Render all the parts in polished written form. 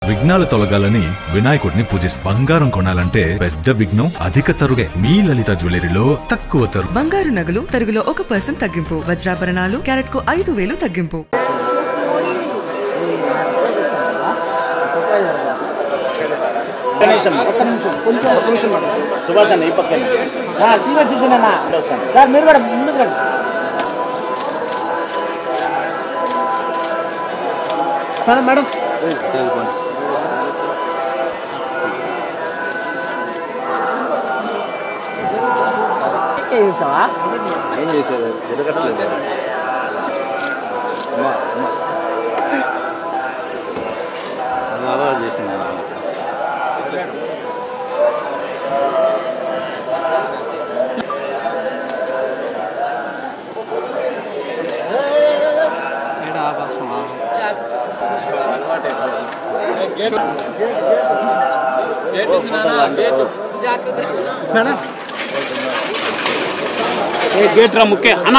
విఘ్నాలు తొలగాలని వినాయకుడిని పూజిస్తారు. బంగారం కొనాలంటే పెద్ద విఘ్నం అధిక తరుగే. మీ లలిత జ్యువెలరీలో తక్కువ తరుగు. బంగారు నగలు తరుగులో 1% తగ్గింపు. వజ్రాభరణాలు క్యారెట్ కు 5,000 తగ్గింపు. సుభాష్ అన్న ఈ పక్కన సార్ మీరు కూడా ముందుకు రండి. మేడం చేసావా? ఏం చేసేది జరగట్లేదు. అలా చేసింది. గేట్ రా ముఖ్య అన్న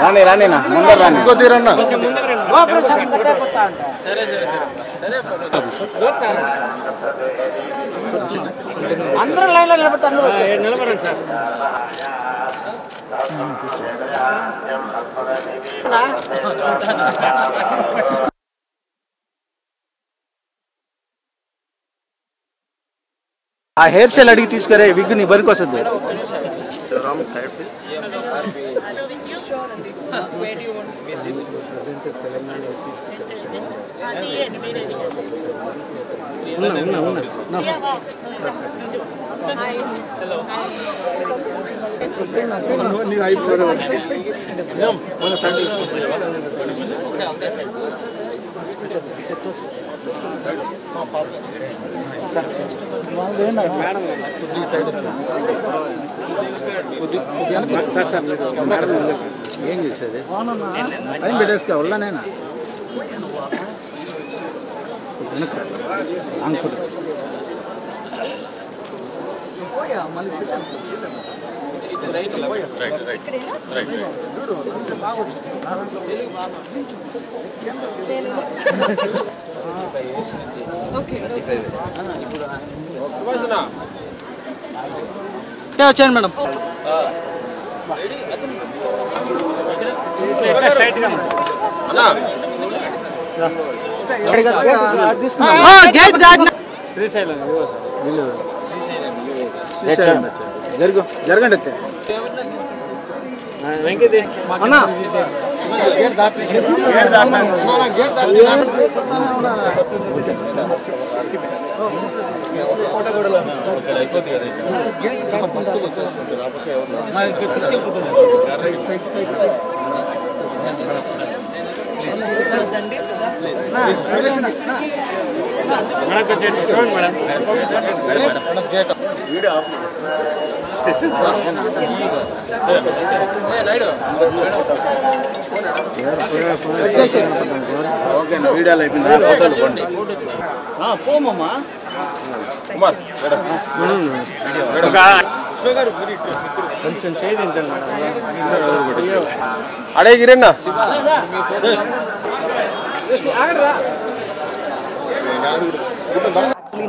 రాని రాని ముందర రాని కొద్దిరన్న అందరూ లైన్ లో నిలబడితే అందరూ నిలబడండి సార్. ఆ హెయిర్ స్టైల్ అడిగి తీసుకురే విగ్ నీ బరికి వస్తుంది. ఏం చేసేది టైం పెట్టేసుకో ఉళ్ళనేనా వచ్చాను మేడం. జరుగు జరగండి అన్నా వీడియోలు అయిపోయిందా? ఫోటోలు పోండి పోమమ్మా. కొంచెం చేయించండి అడే గిరన్నా.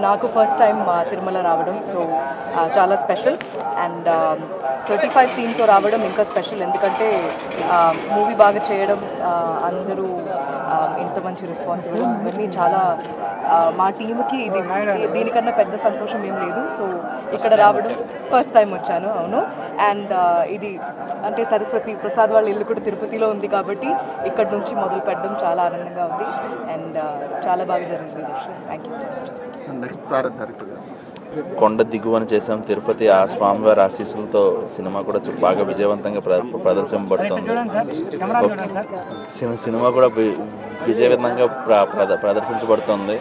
నాకు ఫస్ట్ టైం తిరుమల రావడం సో చాలా స్పెషల్ అండ్ 35 టీమ్తో రావడం ఇంకా స్పెషల్. ఎందుకంటే మూవీ బాగా చేయడం, అందరూ ఇంత మంచి రెస్పాన్స్ ఇవ్వడం ఇవన్నీ చాలా మా టీంకి ఇది దీనికన్నా పెద్ద సంతోషం ఏం లేదు. సో ఇక్కడ రావడం ఫస్ట్ టైం వచ్చాను. అవును. అండ్ ఇది అంటే సరస్వతి ప్రసాద్ వాళ్ళ ఇల్లు కూడా తిరుపతిలో ఉంది కాబట్టి ఇక్కడ నుంచి మొదలు పెట్టడం చాలా ఆనందంగా ఉంది అండ్ చాలా బాగా జరిగింది దర్శనం. Thank you so much. కొండ దిగువన చేసాం తిరుపతి. ఆ స్వామివారి ఆశీస్సులతో సినిమా కూడా బాగా విజయవంతంగా ప్రదర్శింపబడుతుంది. సినిమా కూడా విజయవంతంగా ప్రదర్శించబడుతుంది.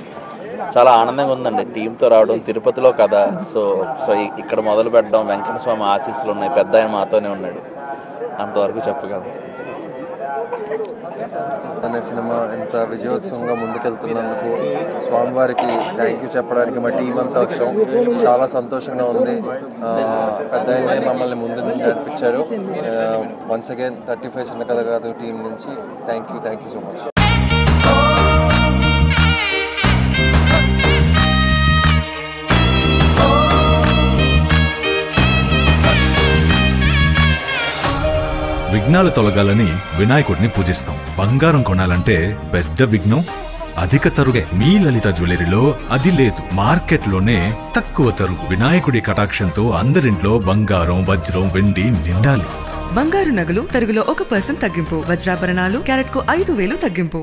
చాలా ఆనందంగా ఉందండి టీంతో రావడం, తిరుపతిలో కదా. సో ఇక్కడ మొదలు పెట్టడం, వెంకట స్వామి ఆశీస్సులు ఉన్నాయి, పెద్ద ఆయన మాతోనే ఉన్నాడు, అంతవరకు చెప్పగలను. అనే సినిమా ఇంత విజయోత్సవంగా ముందుకెళ్తున్నందుకు స్వామివారికి థ్యాంక్ యూ చెప్పడానికి మా టీం అంతా వచ్చాం. చాలా సంతోషంగా ఉంది. పెద్ద మమ్మల్ని ముందు నడిపించారు. వన్స్ అగైన్ 35 చిన్న కథ కాదు టీం నుంచి థ్యాంక్ యూ సో మచ్. విఘ్నాలు తొలగాలని వినాయకుడిని పూజిస్తాం. బంగారం కొనాలంటే పెద్ద విఘ్నం అధిక తరుగే. మీ లలిత జ్యువెలరీలో అది లేదు. మార్కెట్లోనే తక్కువ తరుగు. వినాయకుడి కటాక్షంతో అందరింట్లో బంగారం, వజ్రం, వెండి నిండాలి. బంగారు నగలు తరుగులో 1% తగ్గింపు. వజ్రాభరణాలు క్యారెట్కు 5,000 తగ్గింపు.